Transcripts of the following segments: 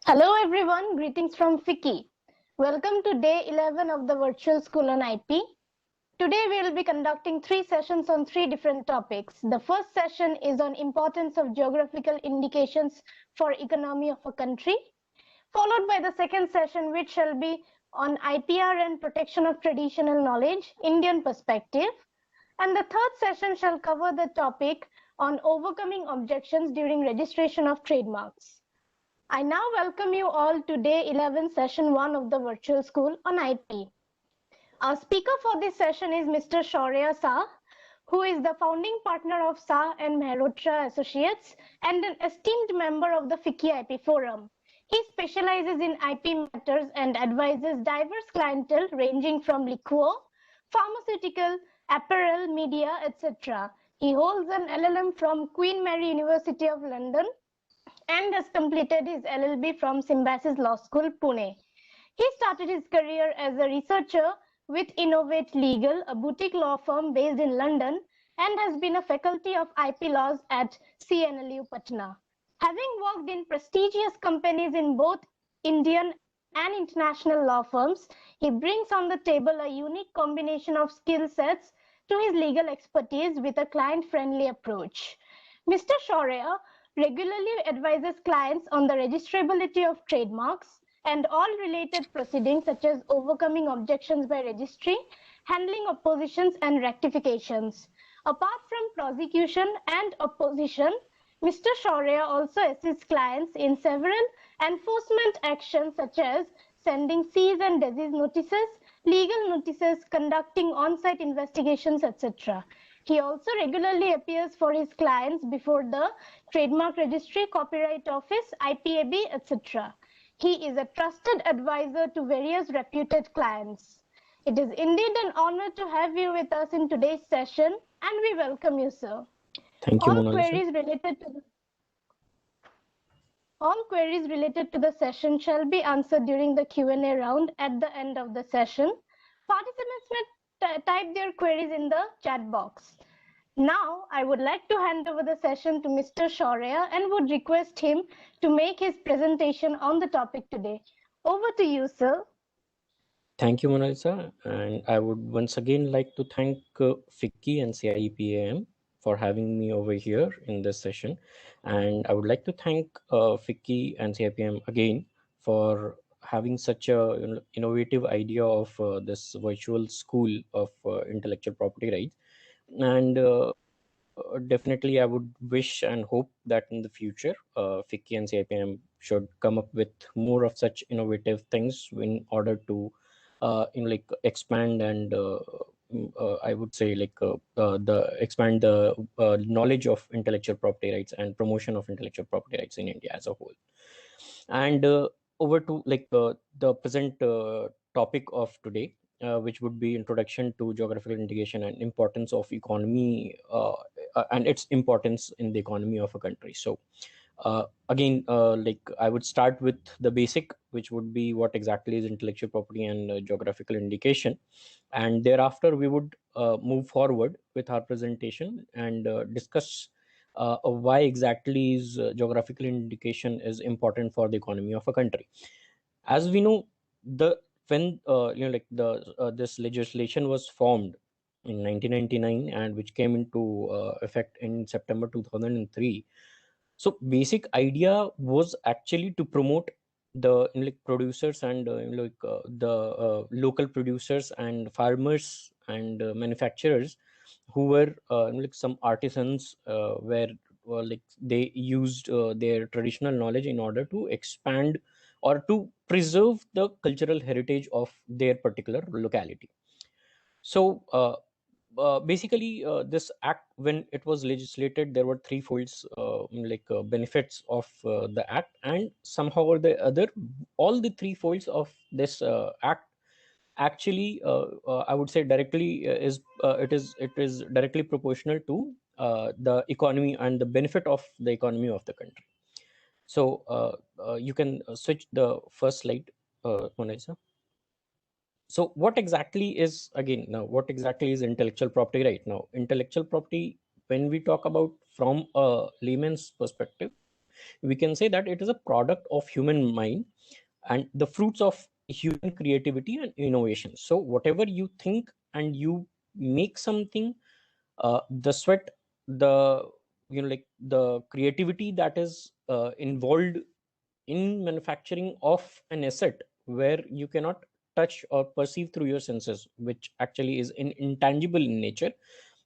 Hello everyone, greetings from FICCI. Welcome to day 11 of the virtual school on IP. Today we will be conducting 3 sessions on 3 different topics. The first session is on importance of geographical indications for economy of a country, followed by the second session which shall be on IPR and protection of traditional knowledge, Indian perspective. And the third session shall cover the topic on overcoming objections during registration of trademarks. I now welcome you all to day 11, session 1 of the virtual school on IP. Our speaker for this session is Mr. Shhaurya Sah, who is the founding partner of Sah and Mehrotra Associates and an esteemed member of the FICCI IP Forum. He specializes in IP matters and advises diverse clientele ranging from liquor, pharmaceutical, apparel, media, etc. He holds an LLM from Queen Mary University of London and has completed his LLB from Symbiosis Law School, Pune. He started his career as a researcher with Innovate Legal, a boutique law firm based in London, and has been a faculty of IP laws at CNLU Patna. Having worked in prestigious companies in both Indian and international law firms, he brings on the table a unique combination of skill sets to his legal expertise with a client-friendly approach. Mr. Shhaurya regularly advises clients on the registrability of trademarks and all related proceedings such as overcoming objections by registry, handling oppositions and rectifications. Apart from prosecution and opposition, Mr. Shhaurya also assists clients in several enforcement actions such as sending cease and desist notices, legal notices, conducting on-site investigations, etc. He also regularly appears for his clients before the Trademark Registry, Copyright Office, IPAB, etc. He is a trusted advisor to various reputed clients. It is indeed an honor to have you with us in today's session, and we welcome you, sir. Thank you, All Mona Lisa. queries related to the session shall be answered during the Q&A round at the end of the session. Participants may type their queries in the chat box. Now, I would like to hand over the session to Mr. Shhaurya and would request him to make his presentation on the topic today. Over to you, sir. Thank you, Mona Lisa. And I would once again like to thank FICCI and CIPAM for having me over here in this session. And I would like to thank FICCI and CIPAM again for having such a innovative idea of this virtual school of intellectual property rights. And definitely I would wish and hope that in the future FICCI and CIPM should come up with more of such innovative things in order to expand and I would say expand the knowledge of intellectual property rights and promotion of intellectual property rights in India as a whole. And over to the present topic of today, which would be introduction to geographical indication and importance of economy and its importance in the economy of a country. So again, I would start with the basic, which would be what exactly is intellectual property and geographical indication. And thereafter, we would move forward with our presentation and discuss why exactly is geographical indication is important for the economy of a country. As we know, when this legislation was formed in 1999 and which came into effect in September 2003. So basic idea was actually to promote the producers and the local producers and farmers and manufacturers who were some artisans where they used their traditional knowledge in order to expand or to preserve the cultural heritage of their particular locality. So basically this act, when it was legislated, there were three folds benefits of the act, and somehow or the other all the three folds of this act actually I would say directly it is directly proportional to the economy and the benefit of the economy of the country. So you can switch the first slide, Mona Lisa. So what exactly is, again, now what exactly is intellectual property right now? Intellectual property, when we talk about from a layman's perspective, we can say that it is a product of human mind and the fruits of human creativity and innovation. So whatever you think and you make something, the sweat, the like the creativity that is involved in manufacturing of an asset where you cannot touch or perceive through your senses, which actually is intangible in nature,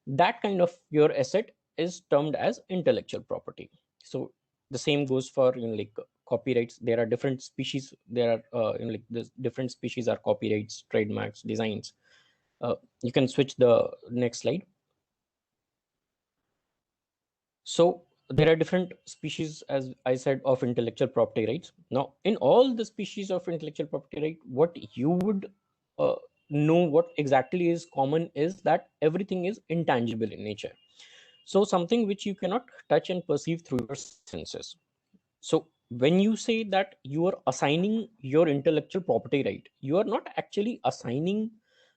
that kind of your asset is termed as intellectual property. So the same goes for like copyrights. There are different species. There are like the different species are copyrights, trademarks, designs. You can switch the next slide. So there are different species, as I said, of intellectual property rights. Now, in all the species of intellectual property right, what you would uh, know what exactly is common is that everything is intangible in nature. So something which you cannot touch and perceive through your senses. So when you say that you are assigning your intellectual property right, you are not actually assigning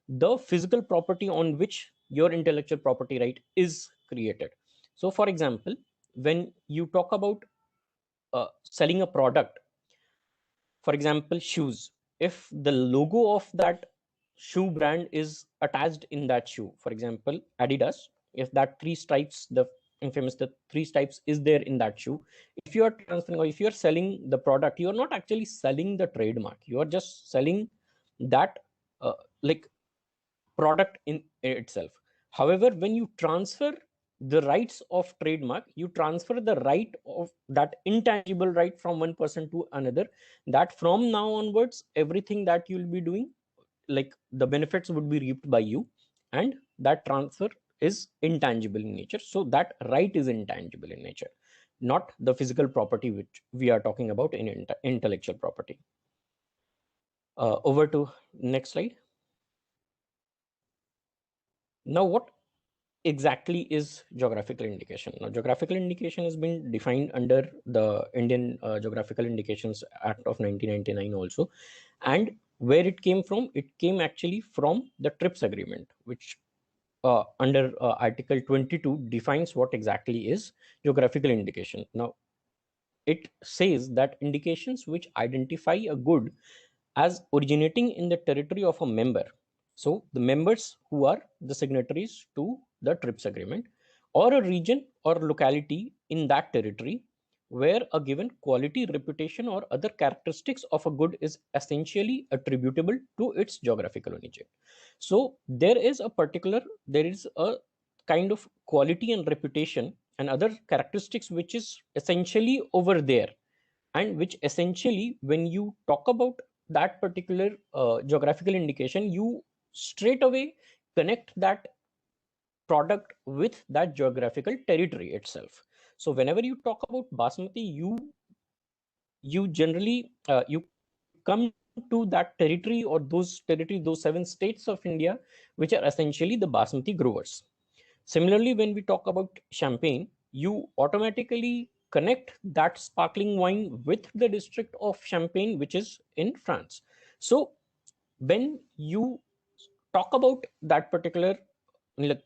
the physical property on which your intellectual property right is created. So for example, when you talk about selling a product, for example shoes, if the logo of that shoe brand is attached in that shoe, for example Adidas, if that three stripes, the infamous the three stripes is there in that shoe, if you are transferring or if you are selling the product, you are not actually selling the trademark, you are just selling that like product in itself. However, when you transfer the rights of trademark, you transfer the right of that intangible right from one person to another, that from now onwards everything that you'll be doing, like the benefits would be reaped by you, and that transfer is intangible in nature. So that right is intangible in nature, not the physical property which we are talking about in intellectual property. Over to next slide. Now what exactly is geographical indication? Now geographical indication has been defined under the Indian Geographical Indications Act of 1999 also, and where it came from, it came actually from the TRIPS agreement, which under article 22 defines what exactly is geographical indication. Now it says that indications which identify a good as originating in the territory of a member, so the members who are the signatories to the TRIPS agreement, or a region or locality in that territory where a given quality, reputation, or other characteristics of a good is essentially attributable to its geographical origin. So there is a kind of quality and reputation and other characteristics which is essentially over there, and which essentially when you talk about that particular geographical indication, you straight away connect that product with that geographical territory itself. So whenever you talk about basmati, you generally you come to that territory or those 7 states of India which are essentially the basmati growers. Similarly, when we talk about champagne, you automatically connect that sparkling wine with the district of Champagne, which is in France. So when you talk about that particular like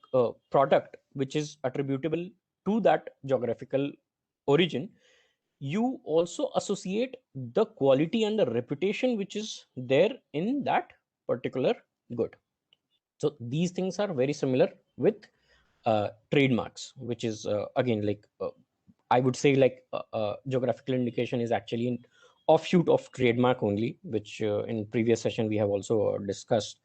product which is attributable to that geographical origin, you also associate the quality and the reputation which is there in that particular good. So these things are very similar with trademarks, which is again like I would say like geographical indication is actually an offshoot of trademark only, which in previous session we have also discussed.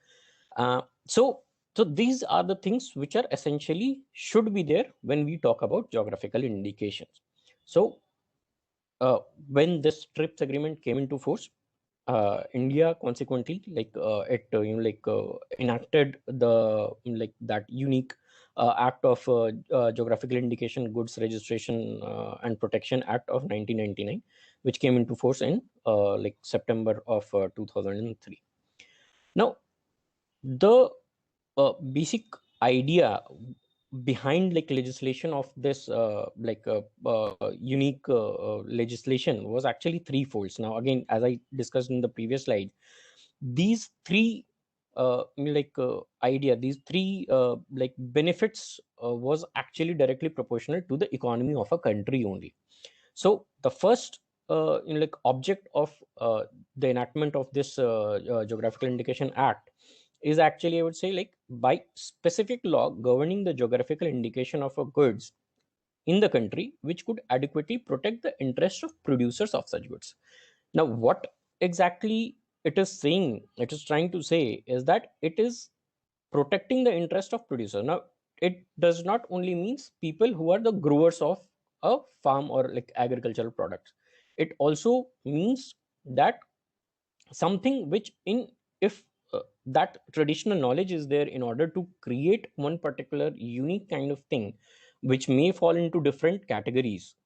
So these are the things which are essentially should be there when we talk about geographical indications. So when this TRIPS agreement came into force, India consequently it enacted the like that unique act of Geographical Indication Goods Registration and Protection Act of 1999, which came into force in like September of 2003. Now the basic idea behind like legislation of this unique legislation was actually threefolds. Now again, as I discussed in the previous slide, these three these three benefits was actually directly proportional to the economy of a country only. So the first like object of the enactment of this Geographical Indication Act is actually, I would say, like by specific law governing the geographical indication of a goods in the country, which could adequately protect the interests of producers of such goods. Now, what exactly it is saying, it is trying to say, is that it is protecting the interest of producer. Now, it does not only means people who are the growers of a farm or like agricultural products. It also means that something which in, if that traditional knowledge is there in order to create one particular unique kind of thing, which may fall into different categories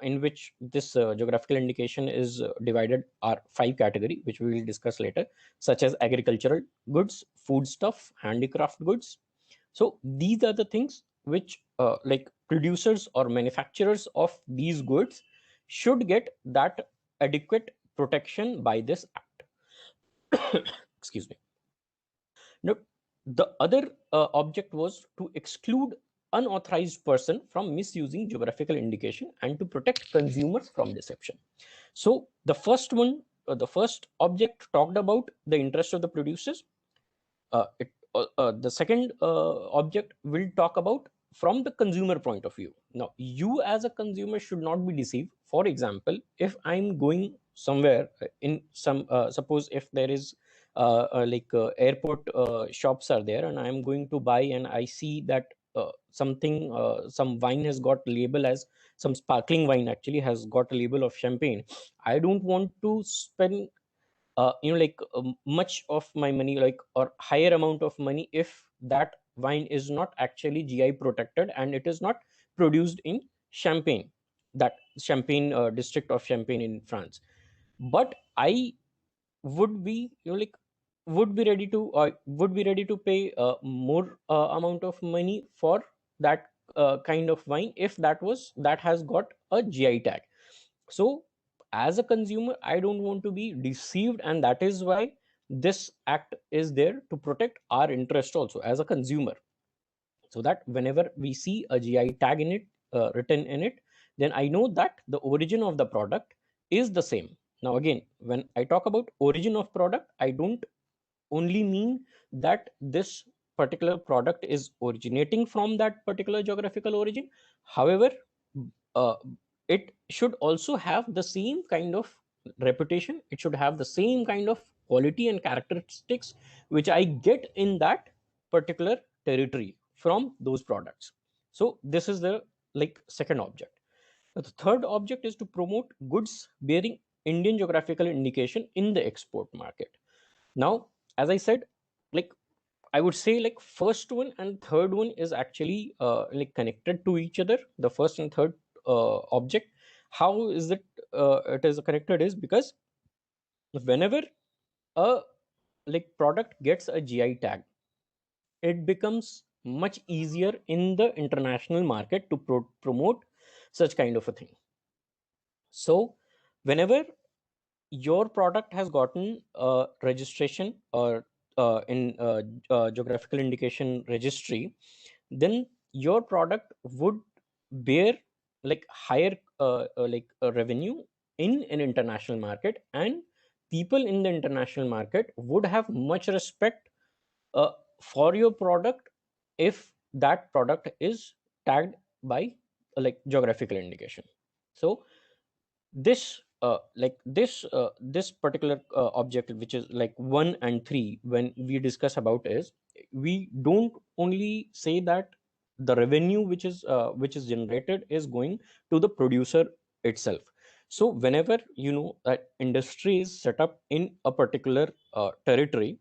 in which this geographical indication is divided are 5 category, which we will discuss later, such as agricultural goods, foodstuff, handicraft goods. So these are the things which like producers or manufacturers of these goods should get that adequate protection by this act. Excuse me. Now, the other object was to exclude unauthorized person from misusing geographical indication and to protect consumers from deception. So the first one, the first object talked about the interest of the producers. The second object will talk about from the consumer point of view. Now, you as a consumer should not be deceived. For example, if I'm going somewhere in some, suppose if there is airport shops are there, and I'm going to buy, and I see that something, some wine has got label as some sparkling wine actually has got a label of champagne. I don't want to spend much of my money, like, or higher amount of money, if that wine is not actually GI protected and it is not produced in Champagne, that Champagne district of Champagne in France. But I would be, would be ready to pay more amount of money for that kind of wine if that has got a GI tag. So as a consumer, I don't want to be deceived, and that is why this act is there to protect our interest also as a consumer, so that whenever we see a GI tag in it, written in it, then I know that the origin of the product is the same. Now again, when I talk about origin of product, I don't only mean that this particular product is originating from that particular geographical origin. However, uh, it should also have the same kind of reputation, it should have the same kind of quality and characteristics which I get in that particular territory from those products. So this is the like second object. Now, the third object is to promote goods bearing Indian geographical indication in the export market. Now, as I said, like, I would say like first one and third one is actually like connected to each other. The first and third object. How is it is connected is because whenever a like product gets a GI tag, it becomes much easier in the international market to promote such kind of a thing. So whenever your product has gotten registration or in geographical indication registry, then your product would bear like higher revenue in an international market, and people in the international market would have much respect uh, for your product if that product is tagged by like geographical indication. So this particular object, which is like 1 and 3, when we discuss about is, we don't only say that the revenue which is generated is going to the producer itself. So whenever that industry is set up in a particular territory,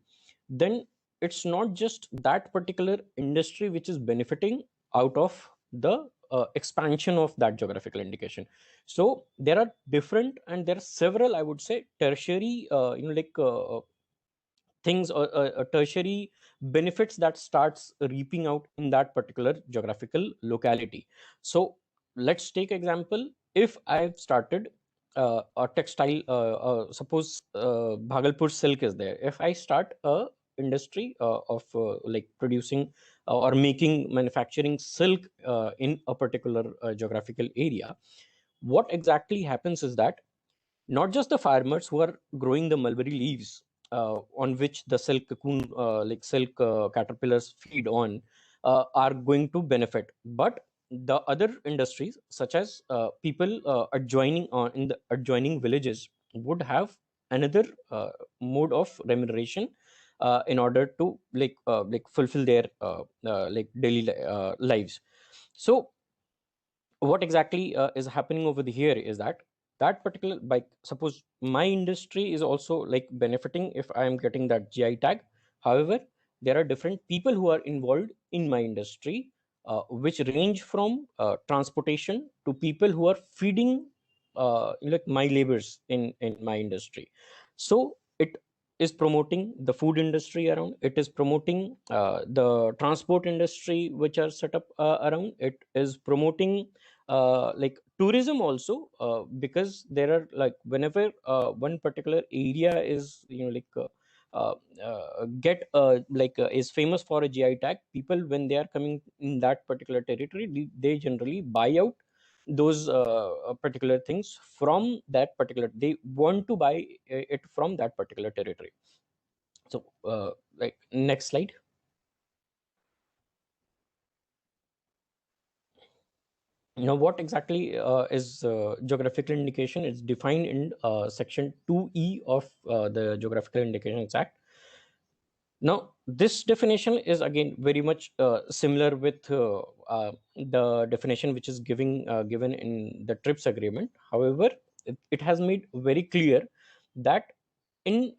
then it's not just that particular industry which is benefiting out of the expansion of that geographical indication. So there are different, and there are several, I would say, tertiary things, or tertiary benefits that starts reaping out in that particular geographical locality. So let's take example. If I've started a textile, suppose Bhagalpur silk is there. If I start a industry of like producing or making manufacturing silk in a particular geographical area, what exactly happens is that not just the farmers who are growing the mulberry leaves on which the silk cocoon, like silk caterpillars feed on, are going to benefit, but the other industries, such as people adjoining on in the adjoining villages, would have another mode of remuneration in order to like fulfill their like daily lives. So what exactly is happening over here is that that particular, like suppose my industry is also like benefiting if I am getting that GI tag. However, there are different people who are involved in my industry, which range from transportation to people who are feeding like my labors in my industry. So it is promoting the food industry around, it is promoting the transport industry which are set up around, it is promoting like tourism also, because there are like whenever one particular area is like uh, get like is famous for a GI tag, people when they are coming in that particular territory, they generally buy out those particular things from that particular, they want to buy it from that particular territory. So like next slide. Now, what exactly is geographical indication? It's defined in section 2E of the Geographical Indications Act. Now, this definition is again very much similar with the definition which is given in the TRIPS agreement. However, it has made very clear that in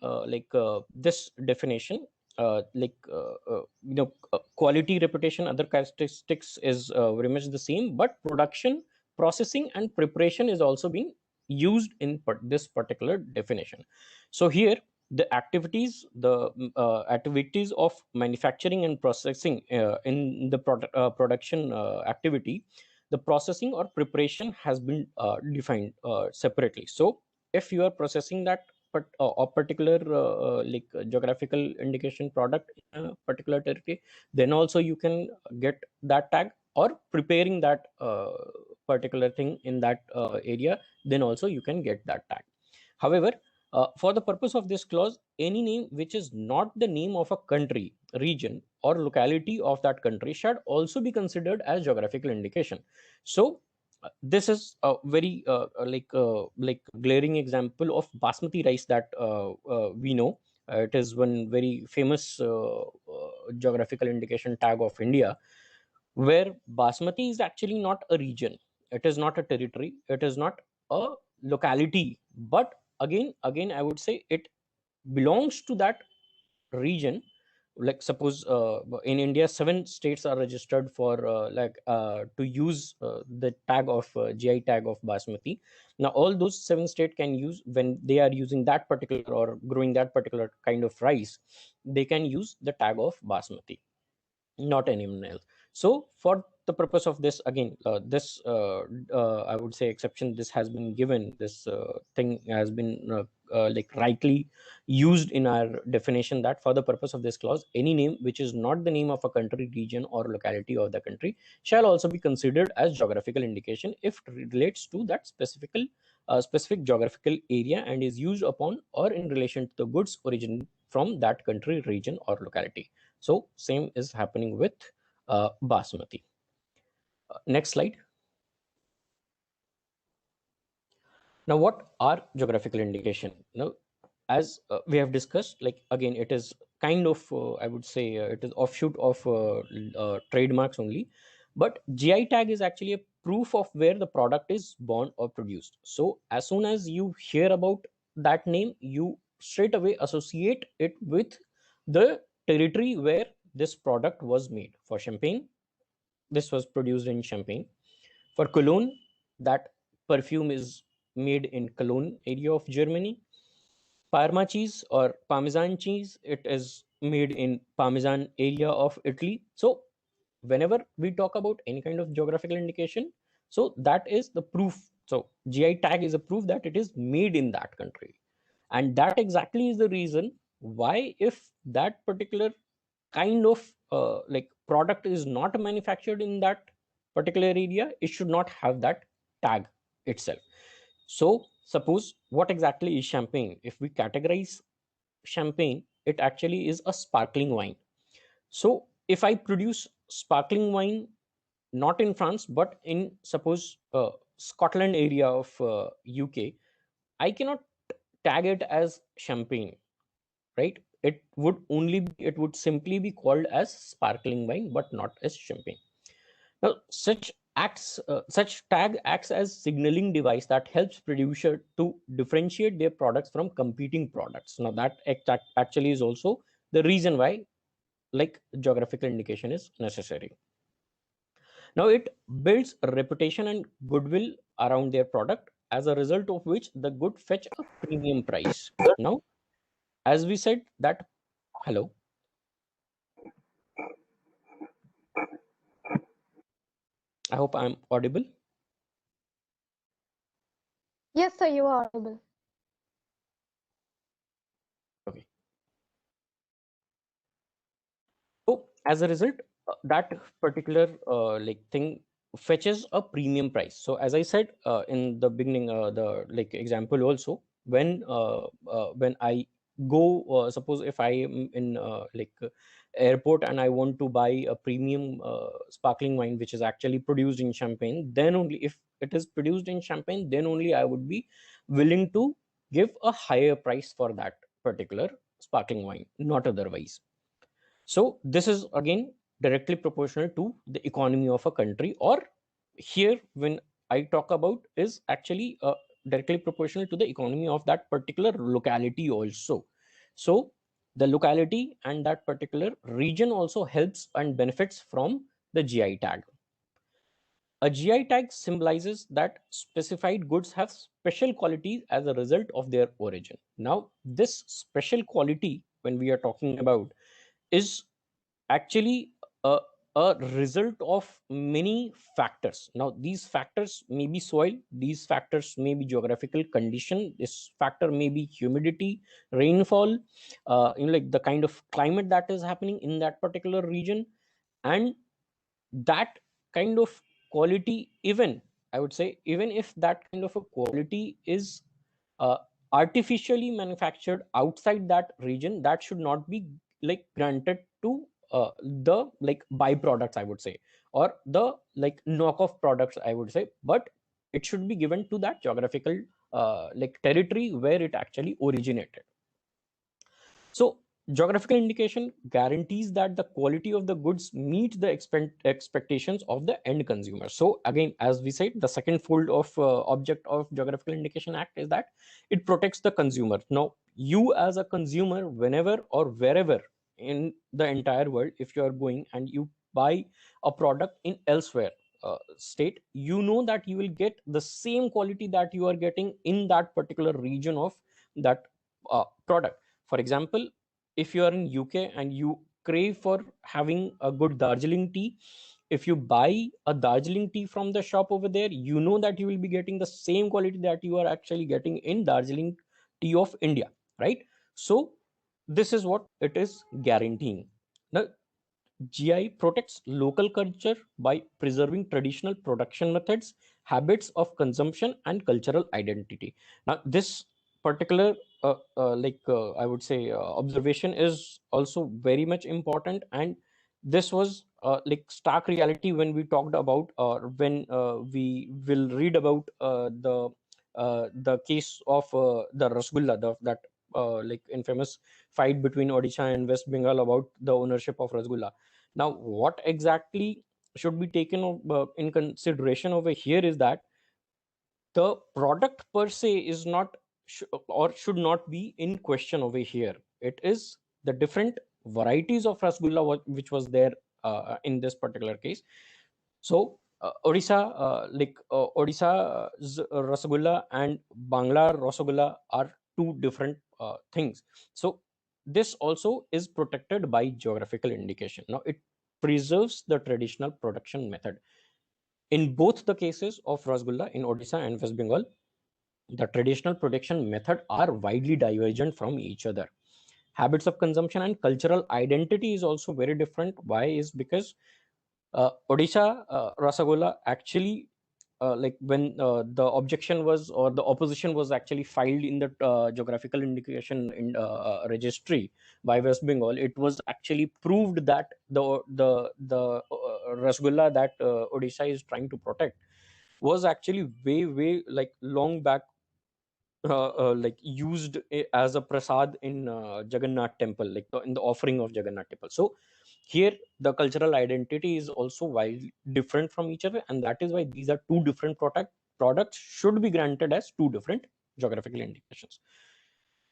this definition, quality, reputation, other characteristics is very much the same, but production, processing, and preparation is also being used in this particular definition. So here the activities, the activities of manufacturing and processing in the production activity, the processing or preparation has been defined separately. So if you are processing that a particular geographical indication product in a particular territory, then also you can get that tag, or preparing that particular thing in that area, then also you can get that tag. However, for the purpose of this clause, any name which is not the name of a country, region, or locality of that country should also be considered as geographical indication. So, this is a very like glaring example of basmati rice that we know. It is one very famous geographical indication tag of India, where basmati is actually not a region, it is not a territory, it is not a locality, but again I would say it belongs to that region. Like suppose in India 7 states are registered for to use the tag of GI tag of basmati. Now all those 7 states can use, when they are using that particular or growing that particular kind of rice, they can use the tag of basmati, not anyone else. So for the purpose of this, again this I would say exception, this has been given, this thing has been like rightly used in our definition, that for the purpose of this clause, any name which is not the name of a country, region, or locality of the country shall also be considered as geographical indication if it relates to that specific geographical area and is used upon or in relation to the goods origin from that country, region, or locality. So same is happening with basmati. Next slide. Now, what are geographical indication? Now, as we have discussed, like again, it is kind of I would say it is offshoot of trademarks only, but GI tag is actually a proof of where the product is born or produced. So as soon as you hear about that name, you straight away associate it with the territory where this product was made. For champagne, this was produced in Champagne. For cologne, that perfume is made in Cologne area of Germany. Parma cheese or Parmesan cheese, it is made in Parmesan area of Italy. So whenever we talk about any kind of geographical indication, so that is the proof. So GI tag is a proof that it is made in that country. And that exactly is the reason why, if that particular kind of like product is not manufactured in that particular area, it should not have that tag itself. So suppose, what exactly is champagne? If we categorize champagne, it actually is a sparkling wine. So if I produce sparkling wine not in France but in, suppose, Scotland area of UK, I cannot tag it as champagne, right? It would simply be called as sparkling wine but not as champagne. Now such tag acts as signaling device that helps producer to differentiate their products from competing products. Now that actually is also the reason why, like, geographical indication is necessary. Now it builds a reputation and goodwill around their product, as a result of which the good fetch a premium price. Now, as we said that, hello, I hope I'm audible. Yes, sir, you are audible. Okay. So as a result, that particular like thing fetches a premium price. So as I said in the beginning, the like example also, when I go, suppose if I am in airport and I want to buy a premium sparkling wine which is actually produced in Champagne, then only, if it is produced in Champagne, then only I would be willing to give a higher price for that particular sparkling wine, not otherwise. So this is again directly proportional to the economy of a country, or here when I talk about is actually directly proportional to the economy of that particular locality also. So the locality and that particular region also helps and benefits from the GI tag. A GI tag symbolizes that specified goods have special qualities as a result of their origin. Now, this special quality, when we are talking about, is actually a result of many factors. Now these factors may be soil, these factors may be geographical condition, this factor may be humidity, rainfall, like the kind of climate that is happening in that particular region. And that kind of quality, even I would say, even if that kind of a quality is uh, artificially manufactured outside that region, that should not be like granted to the like byproducts, I would say, or the like knockoff products, I would say, but it should be given to that geographical like territory where it actually originated. So geographical indication guarantees that the quality of the goods meet the expectations of the end consumer. So again, as we said, the second fold of object of geographical indication act is that it protects the consumer. Now you as a consumer, whenever or wherever in the entire world, if you are going and you buy a product in elsewhere state, you know that you will get the same quality that you are getting in that particular region of that product. For example, if you are in UK and you crave for having a good Darjeeling tea, if you buy a Darjeeling tea from the shop over there, you know that you will be getting the same quality that you are actually getting in Darjeeling tea of India, right? So this is what it is guaranteeing. Now GI protects local culture by preserving traditional production methods, habits of consumption, and cultural identity. Now, this particular, I would say, observation is also very much important, and this was like stark reality when we talked about, or when we will read about the case of the Rasgulla, that like infamous fight between Odisha and West Bengal about the ownership of Rasgulla. Now, what exactly should be taken in consideration over here is that the product per se is not or should not be in question over here. It is the different varieties of rasgulla which was there in this particular case. So Odisha's rasgulla and Bangla rasgulla are two different things. So this also is protected by geographical indication. Now it preserves the traditional production method. In both the cases of rasgulla in Odisha and West Bengal, the traditional production method are widely divergent from each other. habits of consumption and cultural identity is also very different. Why is because Odisha Rasagola actually like when the objection was or the opposition was actually filed in the geographical indication in registry by West Bengal, it was actually proved that the Rasgulla that Odisha is trying to protect was actually way like long back like used as a prasad in Jagannath temple, like in the offering of Jagannath temple. So here the cultural identity is also wildly different from each other, and that is why these are two different products should be granted as two different geographical indications.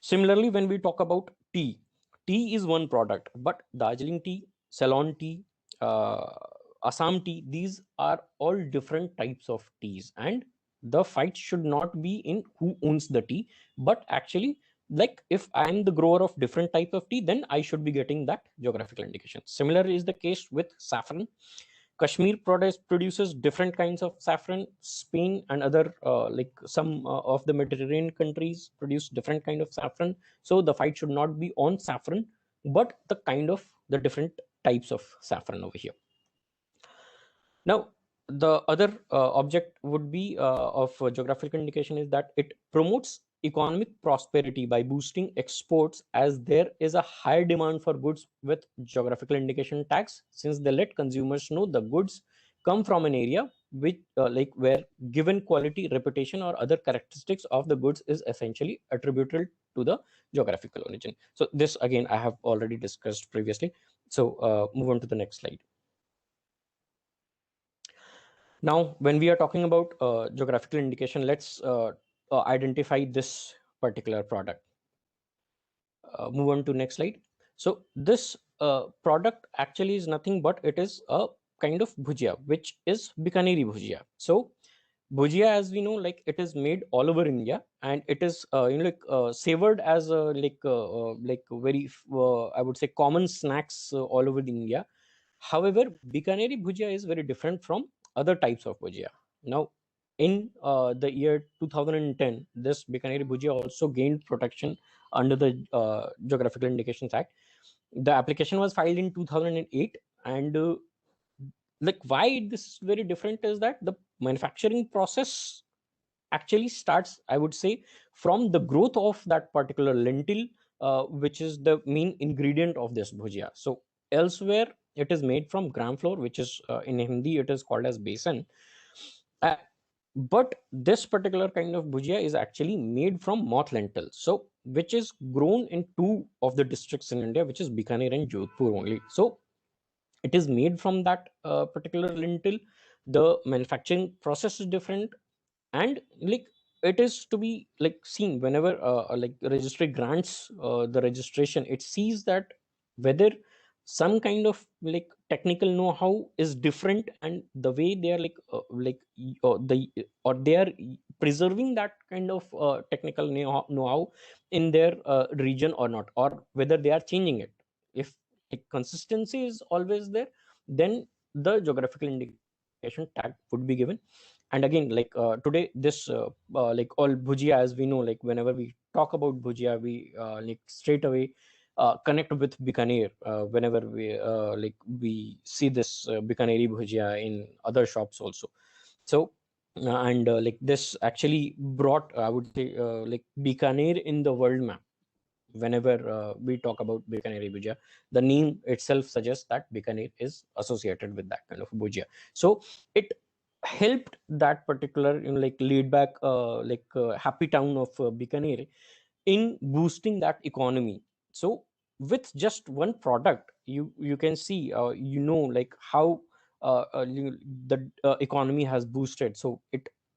Similarly, when we talk about tea, tea is one product, but Darjeeling tea, Ceylon tea, uh, Assam tea, these are all different types of teas, and the fight should not be in who owns the tea, but actually, like if I am the grower of different type of tea, then I should be getting that geographical indication. Similar is the case with saffron. Kashmir produces different kinds of saffron. Spain and other like some of the Mediterranean countries produce different kind of saffron. So the fight should not be on saffron, but the kind of the different types of saffron over here. Now, the other object would be of geographical indication is that it promotes economic prosperity by boosting exports, as there is a higher demand for goods with geographical indication tags, since they let consumers know the goods come from an area which like where given quality, reputation, or other characteristics of the goods is essentially attributable to the geographical origin. So this again I have already discussed previously. So move on to the next slide. Now, when we are talking about geographical indication, let's identify this particular product. Move on to next slide. So this product actually is nothing but it is a kind of bhujia, which is Bikaneri bhujia. So bhujia, as we know, like it is made all over India, and it is savored as like very I would say common snacks all over India. However, Bikaneri bhujia is very different from other types of bhujia. Now, in the year 2010, this Bikaneri bhujia also gained protection under the Geographical Indications Act. The application was filed in 2008, and like why this is very different is that the manufacturing process actually starts, I would say, from the growth of that particular lentil, which is the main ingredient of this bhujia. So elsewhere it is made from gram flour, which is in Hindi it is called as besan. uh, but this particular kind of bhujia is actually made from moth lentil, so which is grown in two of the districts in India, which is Bikaner and Jodhpur only. So it is made from that particular lentil. The manufacturing process is different, and like it is to be like seen whenever like registry grants the registration, it sees that whether some kind of like technical know-how is different, and the way they are or they are preserving that kind of technical know-how in their region or not, or whether they are changing it. If like consistency is always there, then the geographical indication tag would be given. And again, like today this like all bhujia, as we know, like whenever we talk about bhujia, we like straight away connect with Bikaner whenever we see this Bikaneri bhujia in other shops also. So and like this actually brought, I would say, like Bikaner in the world map. Whenever we talk about Bikaneri bhujia, the name itself suggests that Bikaner is associated with that kind of bhujia. So it helped that particular, like laid back happy town of Bikaner in boosting that economy. So with just one product, you can see like how the economy has boosted. So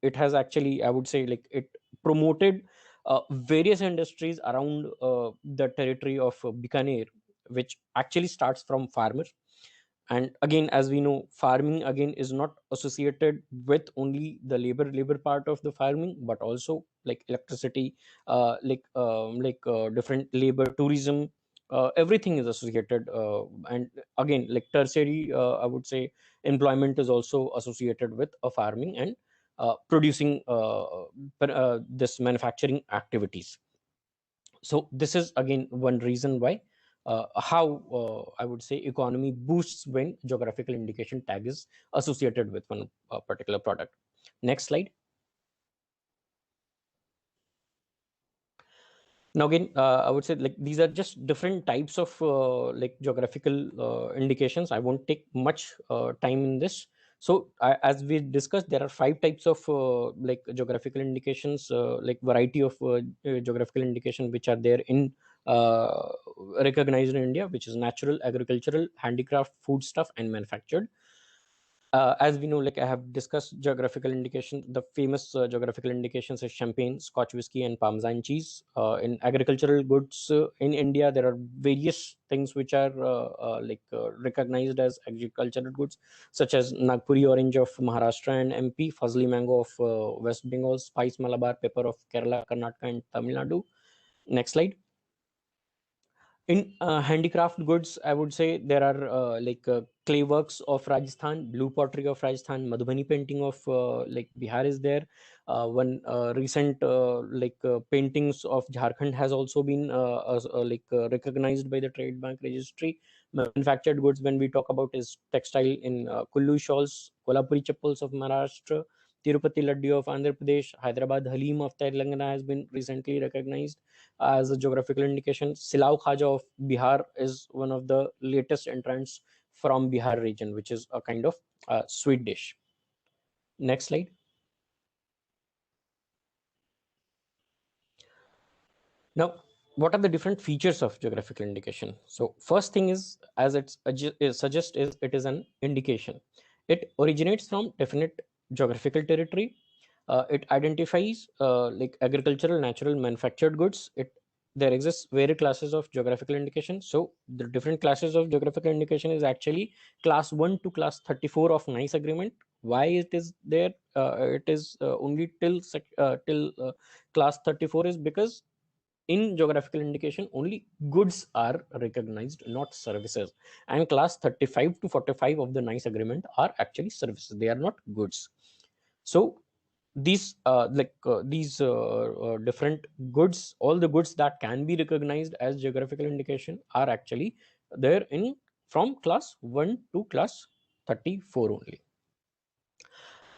it has actually, I would say, like it promoted various industries around the territory of Bikaner, which actually starts from farmers. And again, as we know, farming again is not associated with only the labor part of the farming, but also like electricity, different labor, tourism, everything is associated. And again, like tertiary, I would say, employment is also associated with a farming and producing this manufacturing activities. So this is again one reason why how I would say economy boosts when geographical indication tag is associated with one particular product. Next slide. Now again, I would say like these are just different types of like geographical indications. I won't take much time in this. So as we discussed, there are 5 types of like geographical indications, like variety of geographical indication which are there in uh, recognized in India, which is natural, agricultural, handicraft, foodstuff, and manufactured. As we know, like I have discussed geographical indications, the famous geographical indications is champagne, Scotch whiskey, and Parmesan cheese. In agricultural goods in India, there are various things which are recognized as agricultural goods, such as Nagpuri orange of Maharashtra and MP, Fazli mango of West Bengal, spice Malabar pepper of Kerala, Karnataka, and Tamil Nadu. Next slide. In handicraft goods, I would say there are clay works of Rajasthan, blue pottery of Rajasthan, Madhubani painting of like Bihar is there. One recent paintings of Jharkhand has also been recognized by the Trade Bank Registry. Manufactured goods, when we talk about, is textile in Kullu shawls, Kolhapuri chappals of Maharashtra, Tirupati laddu of Andhra Pradesh, Hyderabad halim of Telangana has been recently recognized as a geographical indication. Silau Khaja of Bihar is one of the latest entrants from Bihar region, which is a kind of sweet dish. Next slide. Now, what are the different features of geographical indication? So first thing is, as it suggests, is it is an indication. It originates from definite geographical territory. It identifies like agricultural, natural, manufactured goods. There exists various classes of geographical indication. So the different classes of geographical indication is actually class 1 to class 34 of NICE agreement. Why it is there? It is only till class 34 is because in geographical indication only goods are recognized, not services, and class 35 to 45 of the NICE agreement are actually services, they are not goods. So these different goods, all the goods that can be recognized as geographical indication are actually there in from class 1 to class 34 only.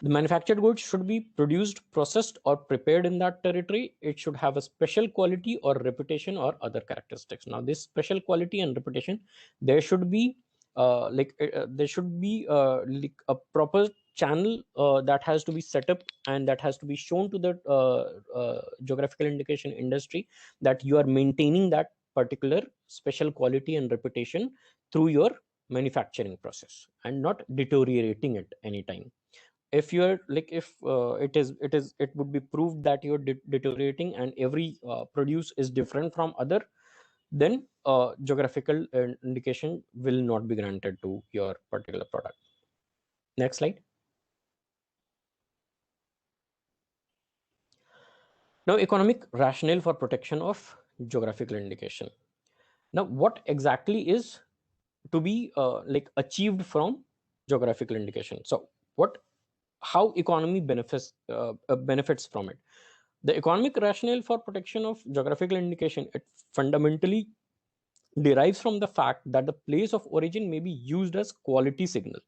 The manufactured goods should be produced, processed, or prepared in that territory. It should have a special quality or reputation or other characteristics. Now, this special quality and reputation, there should be like a proper channel that has to be set up, and that has to be shown to the geographical indication industry that you are maintaining that particular special quality and reputation through your manufacturing process and not deteriorating it anytime. If you're like, if it would be proved that you're deteriorating and every produce is different from other, then geographical indication will not be granted to your particular product. Next slide. Now, economic rationale for protection of geographical indication. Now, what exactly is to be like achieved from geographical indication? So what, how economy benefits from it? The economic rationale for protection of geographical indication, it fundamentally derives from the fact that the place of origin may be used as quality signal,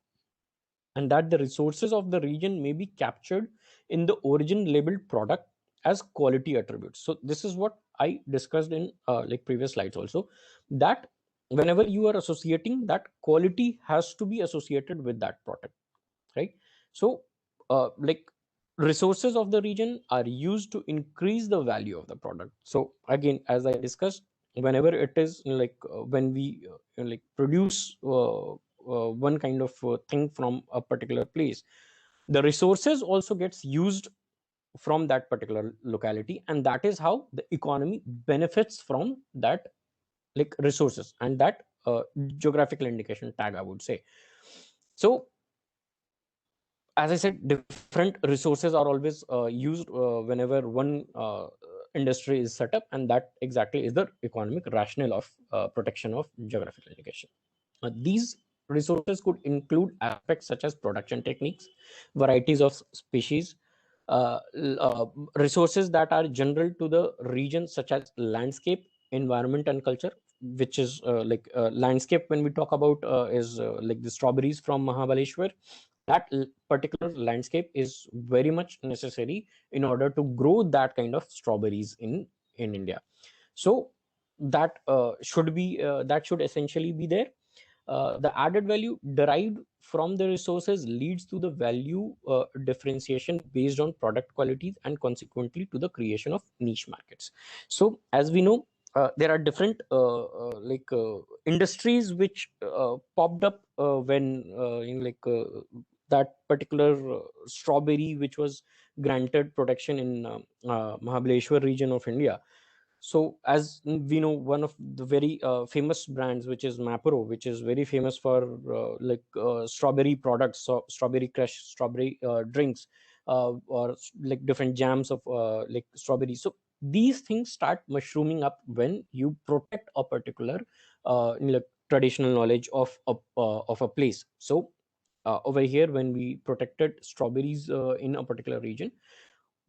and that the resources of the region may be captured in the origin labeled product as quality attributes. So this is what I discussed in like previous slides also, that whenever you are associating, that quality has to be associated with that product, right? So like resources of the region are used to increase the value of the product. So again, as I discussed, whenever it is like when we like produce one kind of thing from a particular place, the resources also gets used from that particular locality, and that is how the economy benefits from that like resources and that geographical indication tag, I would say. So as I said, different resources are always used whenever one industry is set up, and that exactly is the economic rationale of protection of geographical indication. These resources could include aspects such as production techniques, varieties of species, resources that are general to the region, such as landscape, environment and culture, which is landscape. When we talk about is like the strawberries from Mahabaleshwar, that particular landscape is very much necessary in order to grow that kind of strawberries in India. So that that should essentially be there. The added value derived from the resources leads to the value differentiation based on product qualities, and consequently to the creation of niche markets. So as we know, there are different industries which popped up when that particular strawberry which was granted protection in Mahabaleshwar region of India. So as we know, one of the very famous brands, which is Mapro, which is very famous for strawberry products, so strawberry crush, strawberry drinks, or like different jams of like strawberry. So these things start mushrooming up when you protect a particular like traditional knowledge of a place. So over here, when we protected strawberries in a particular region,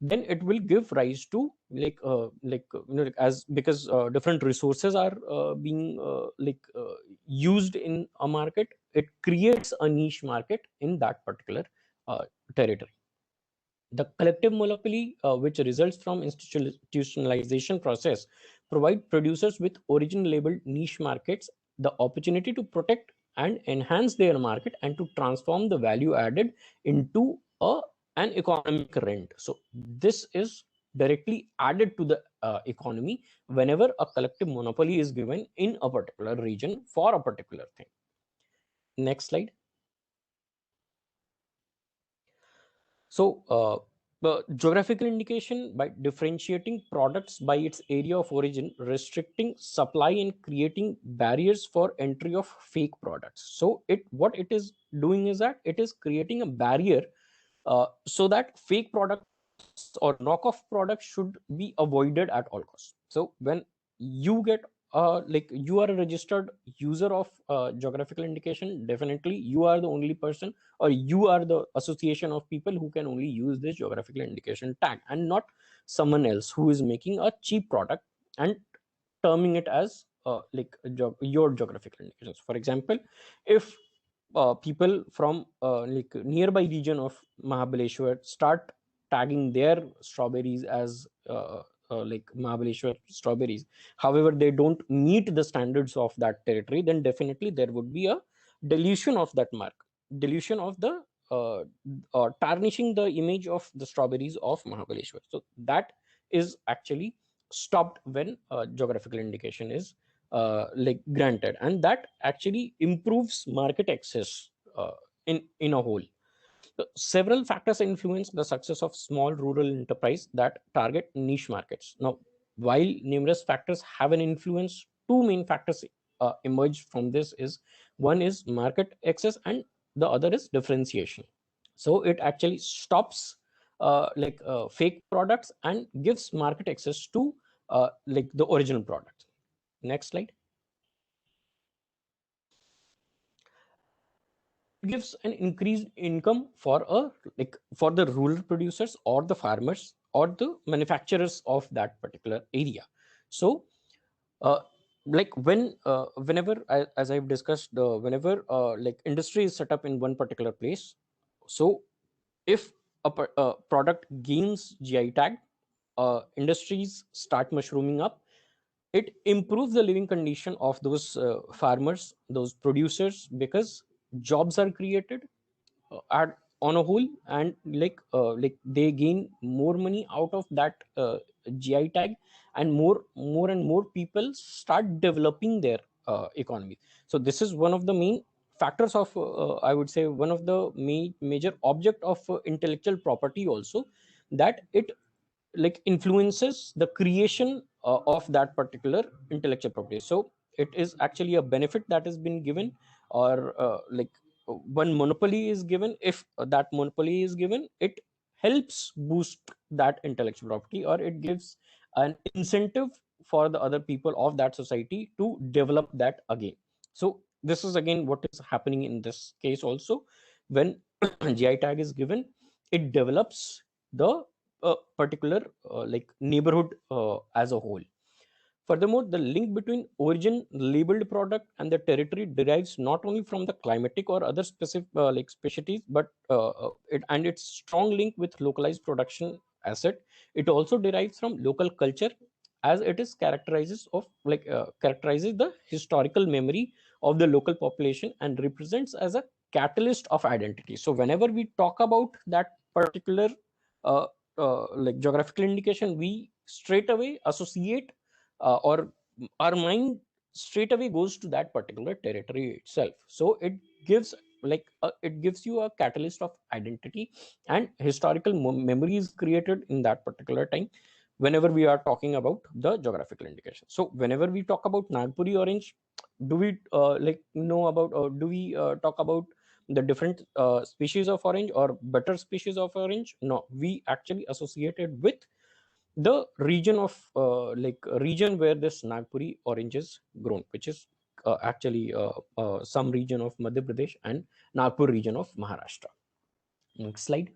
then it will give rise to as because different resources are being used in a market, it creates a niche market in that particular uh, territory. The collective monopoly, which results from institutionalization process, provide producers with origin labeled niche markets the opportunity to protect and enhance their market, and to transform the value added into an economic rent. So this is directly added to the economy whenever a collective monopoly is given in a particular region for a particular thing. Next slide. So, the geographical indication, by differentiating products by its area of origin, restricting supply and creating barriers for entry of fake products. So, what it is doing is that it is creating a barrier so that fake products or knockoff products should be avoided at all costs. So when you get you are a registered user of geographical indication, definitely you are the only person, or you are the association of people who can only use this geographical indication tag, and not someone else who is making a cheap product and terming it as your geographical indications. For example, if people from nearby region of Mahabaleshwar start tagging their strawberries as Mahabaleshwar strawberries, however they don't meet the standards of that territory, then definitely there would be a dilution of that mark, dilution of the tarnishing the image of the strawberries of Mahabaleshwar. So that is actually stopped when geographical indication is granted, and that actually improves market access in a whole. So several factors influence the success of small rural enterprise that target niche markets. Now, while numerous factors have an influence, two main factors emerge from this. Is one is market access, and the other is differentiation. So it actually stops fake products and gives market access to the original product. Next slide. Gives an increased income for for the rural producers or the farmers or the manufacturers of that particular area. So whenever as I've discussed, whenever industry is set up in one particular place, so if a product gains GI tag, industries start mushrooming up, it improves the living condition of those farmers, those producers, because jobs are created at on a whole, and they gain more money out of that GI tag, and more and more people start developing their economy. So this is one of the main factors of I would say one of the major object of intellectual property also, that it influences the creation of that particular intellectual property. So it is actually a benefit that has been given, or one monopoly is given. If that monopoly is given, it helps boost that intellectual property, or it gives an incentive for the other people of that society to develop that again. So this is again what is happening in this case also. When GI tag is given, it develops the particular neighborhood as a whole. Furthermore, the link between origin labeled product and the territory derives not only from the climatic or other specific like specialties, but its strong link with localized production asset. It also derives from local culture, as it is characterizes the historical memory of the local population and represents as a catalyst of identity. So whenever we talk about that particular uh, geographical indication, we straight away associate or our mind straight away goes to that particular territory itself. So it gives it gives you a catalyst of identity, and historical memories created in that particular time whenever we are talking about the geographical indication. So whenever we talk about Nagpuri orange, do we know about, or do we talk about the different species of orange or better species of orange? No, we actually associate it with the region of region where this Nagpuri orange is grown, which is some region of Madhya Pradesh and Nagpur region of Maharashtra. Next slide.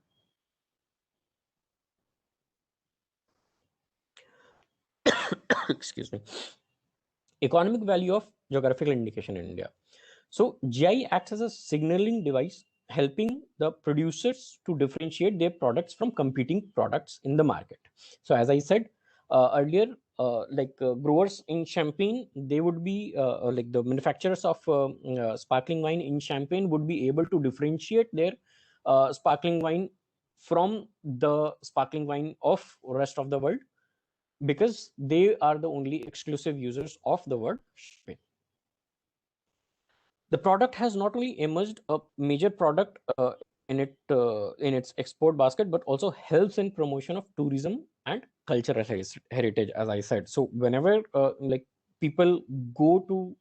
Excuse me. Economic value of geographical indication in India. So GI acts as a signaling device, helping the producers to differentiate their products from competing products in the market. So as I said earlier, growers in Champagne, they would be like the manufacturers of sparkling wine in Champagne would be able to differentiate their sparkling wine from the sparkling wine of rest of the world, because they are the only exclusive users of the word Champagne. The product has not only emerged a major product in its export basket, but also helps in promotion of tourism and cultural heritage, as I said. So whenever people go to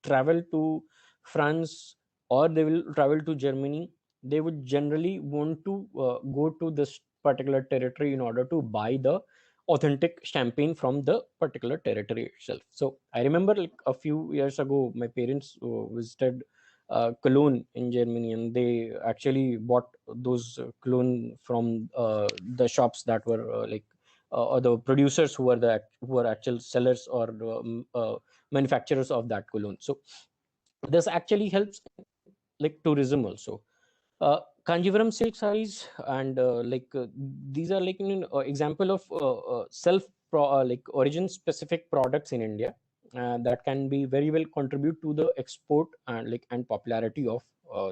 travel to France, or they will travel to Germany, they would generally want to go to this particular territory in order to buy the authentic champagne from the particular territory itself. So I remember, like, a few years ago, my parents visited Cologne in Germany, and they actually bought those cologne from the shops that were or the producers who were actual sellers or manufacturers of that cologne. So this actually helps like tourism also. Kanjivaram silk sarees, and these are like an example of origin specific products in India that can be very well contribute to the export and popularity of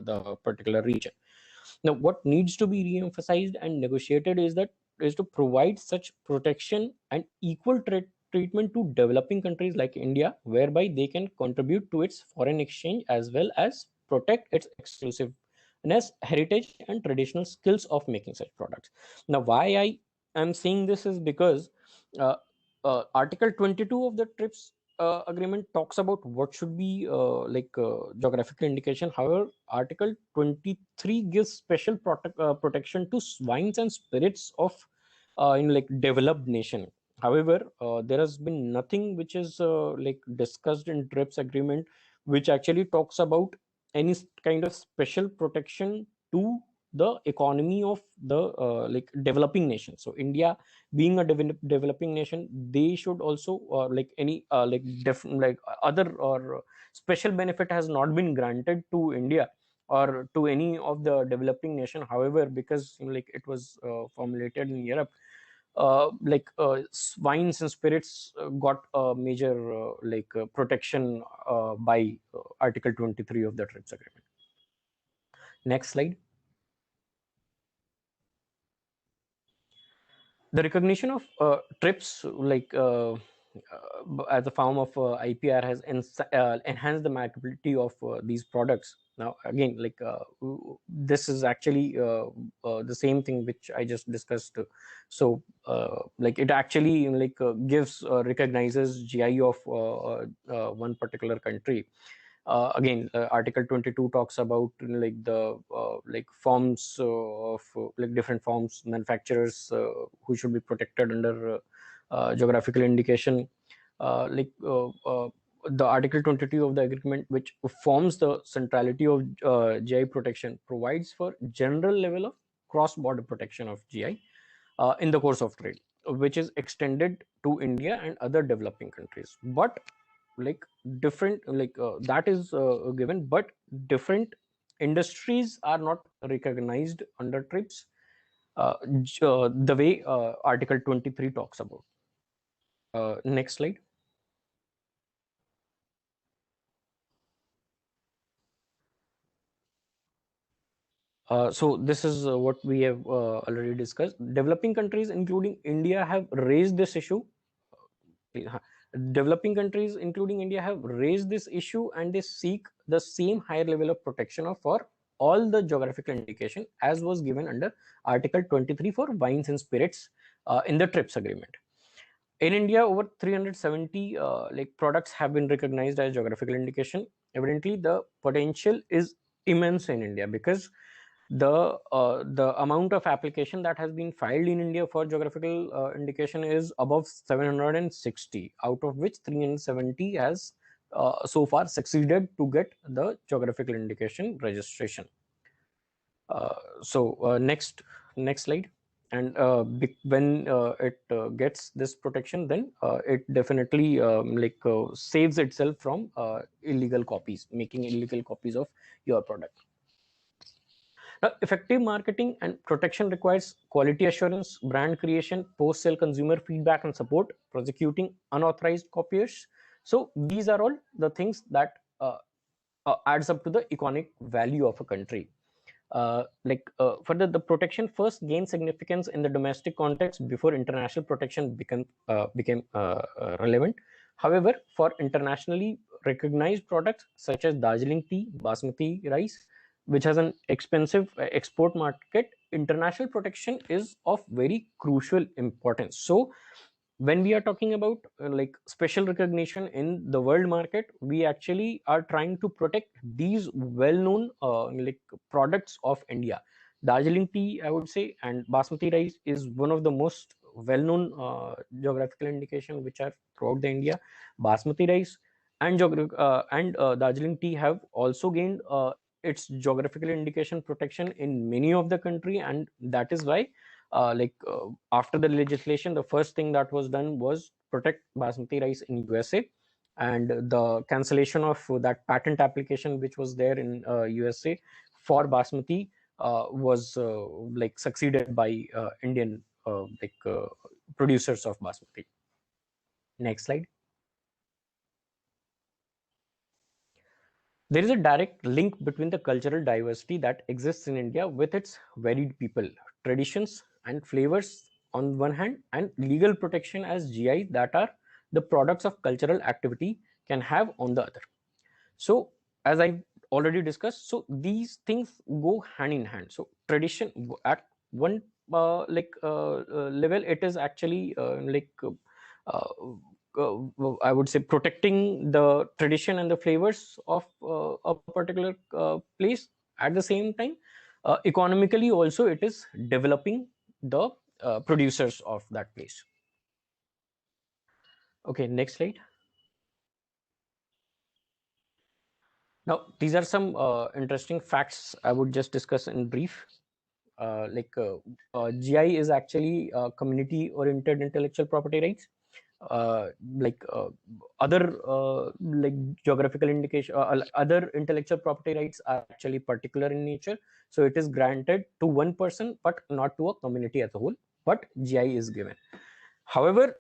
the particular region. Now, what needs to be re-emphasized and negotiated is to provide such protection and equal treatment to developing countries like India, whereby they can contribute to its foreign exchange as well as protect its exclusiveness, heritage, and traditional skills of making such products. Now, why I am saying this is because uh, Article 22 of the TRIPS agreement talks about what should be geographical indication. However, Article 23 gives special protection to wines and spirits of in like developed nation. However, there has been nothing which is discussed in TRIPS agreement which actually talks about any kind of special protection to the economy of the developing nation. So India, being a developing nation, they should also other or special benefit has not been granted to India or to any of the developing nation. However, because it was formulated in Europe, wines and spirits got a major protection by Article 23 of the TRIPS agreement. Next slide. The recognition of TRIPS as a form of IPR has enhanced the marketability of these products. Now, again, this is actually the same thing which I just discussed. So, it actually gives recognizes GI of one particular country. Again, Article 22 talks about forms of different forms manufacturers who should be protected under geographical indication. The Article 22 of the agreement, which forms the centrality of GI protection, provides for general level of cross-border protection of GI in the course of trade. which is extended to India and other developing countries. But like different, that is given, but different industries are not recognized under TRIPS the way Article 23 talks about. Next slide. So this is what we have already discussed. Developing countries, including India, have raised this issue. Developing countries, including India, have raised this issue, and they seek the same higher level of protection for all the geographical indication as was given under Article 23 for wines and spirits in the TRIPS agreement. In India, over 370 products have been recognized as geographical indication. Evidently, the potential is immense in India, because the amount of application that has been filed in India for geographical indication is above 760, out of which 370 has so far succeeded to get the geographical indication registration. Next slide. And when it gets this protection, then it definitely saves itself from illegal copies, making illegal copies of your product. Now, effective marketing and protection requires quality assurance, brand creation, post-sale consumer feedback and support, prosecuting unauthorized copiers. So these are all the things that adds up to the economic value of a country. Further, the protection first gained significance in the domestic context before international protection became relevant. However, for internationally recognized products such as Darjeeling tea, basmati rice, which has an expensive export market, international protection is of very crucial importance. So when we are talking about special recognition in the world market, we actually are trying to protect these well-known products of India. Darjeeling tea, I would say, and basmati rice is one of the most well-known geographical indication which are throughout the India. Basmati rice and Darjeeling tea have also gained its geographical indication protection in many of the country, and that is why after the legislation, the first thing that was done was protect basmati rice in USA, and the cancellation of that patent application which was there in USA for basmati was succeeded by Indian producers of basmati. Next slide. There is a direct link between the cultural diversity that exists in India with its varied people, traditions, and flavors on one hand, and legal protection as GI that are the products of cultural activity can have on the other. So, as I already discussed, so these things go hand in hand. So, tradition at one level, it is actually uh, I would say protecting the tradition and the flavors of a particular place. At the same time, economically also, it is developing the producers of that place. Okay, next slide. Now, these are some interesting facts I would just discuss in brief. GI is actually community-oriented intellectual property rights. Other geographical indication, other intellectual property rights are actually particular in nature. So it is granted to one person, but not to a community as a whole. But GI is given. However,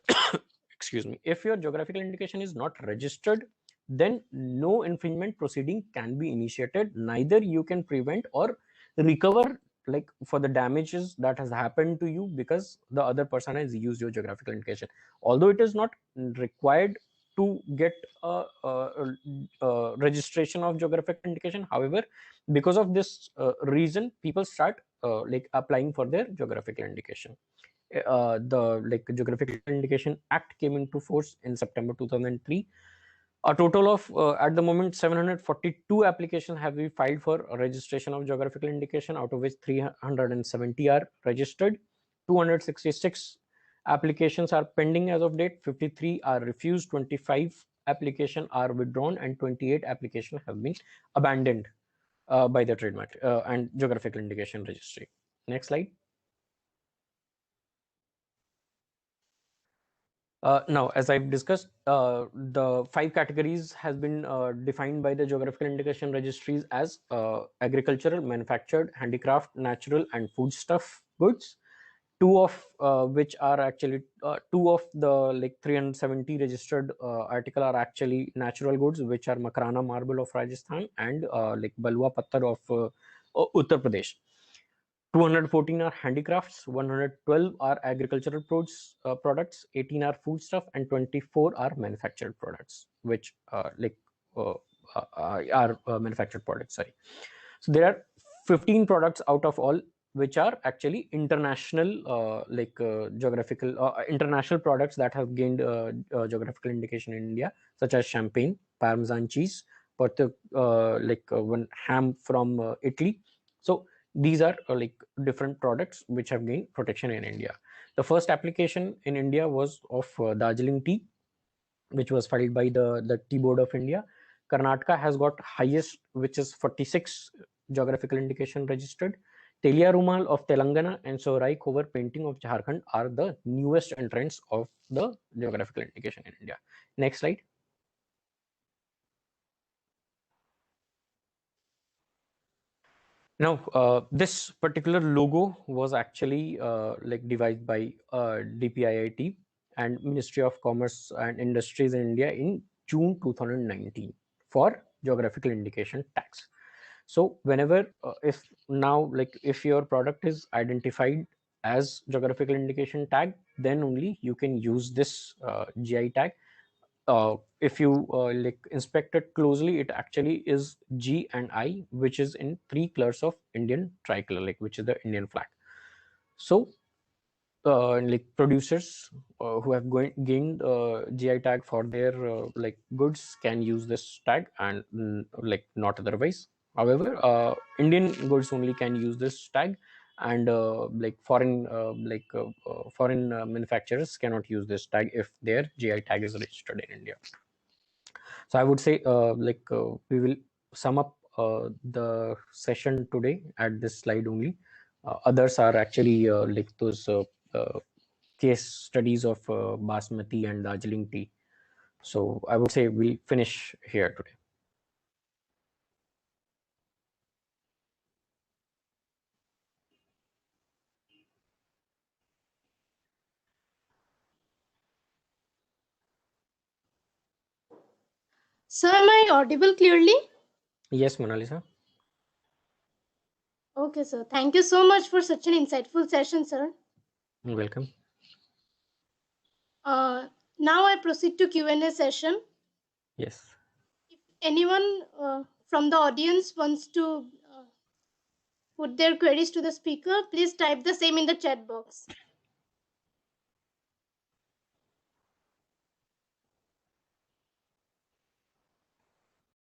excuse me, if your geographical indication is not registered, then no infringement proceeding can be initiated. Neither you can prevent or recover for the damages that has happened to you because the other person has used your geographical indication. Although it is not required to get a registration of geographical indication, however, because of this reason, people start applying for their geographical indication. The Geographical Indication Act came into force in September 2003. A total of at the moment 742 applications have been filed for registration of geographical indication, out of which 370 are registered. 266 applications are pending as of date. 53 are refused. 25 applications are withdrawn, and 28 applications have been abandoned by the trademark and geographical indication registry. Next slide. Now, as I've discussed, the 5 categories has been defined by the geographical indication registries as agricultural, manufactured, handicraft, natural, and foodstuff goods. Two of which are actually two of the like 370 registered article are actually natural goods, which are Makrana marble of Rajasthan and like Balwa Pattar of Uttar Pradesh. 214 are handicrafts, 112 are agricultural products, 18 are foodstuff, and 24 are manufactured products, which uh, are manufactured products. Sorry. So there are 15 products out of all which are actually international, geographical, international products that have gained geographical indication in India, such as champagne, Parmesan cheese, one ham from Italy. So these are different products which have gained protection in India. The first application in India was of Darjeeling tea, which was filed by the Tea Board of India. Karnataka has got highest, which is 46 geographical indication registered. Telia Rumal of Telangana and Sorai Kovar painting of Jharkhand are the newest entrants of the geographical indication in India. Next slide. Now, this particular logo was actually devised by DPIIT and Ministry of Commerce and Industries in India in June 2019 for geographical indication tags. So whenever if now if your product is identified as geographical indication tag, then only you can use this GI tag. If you inspect it closely, it actually is G and I, which is in 3 colors of Indian tricolor, which is the Indian flag. So producers who have gained GI tag for their goods can use this tag, and not otherwise. However, Indian goods only can use this tag, and foreign manufacturers cannot use this tag if their GI tag is registered in India. So I would say we will sum up the session today at this slide only. Others are actually those case studies of basmati and Darjeeling tea. So I would say we'll finish here today. Sir, am I audible clearly? Yes, Monalisa. Okay, sir. Thank you so much for such an insightful session, sir. You're welcome. Now I proceed to Q&A session. Yes. If anyone from the audience wants to put their queries to the speaker, please type the same in the chat box.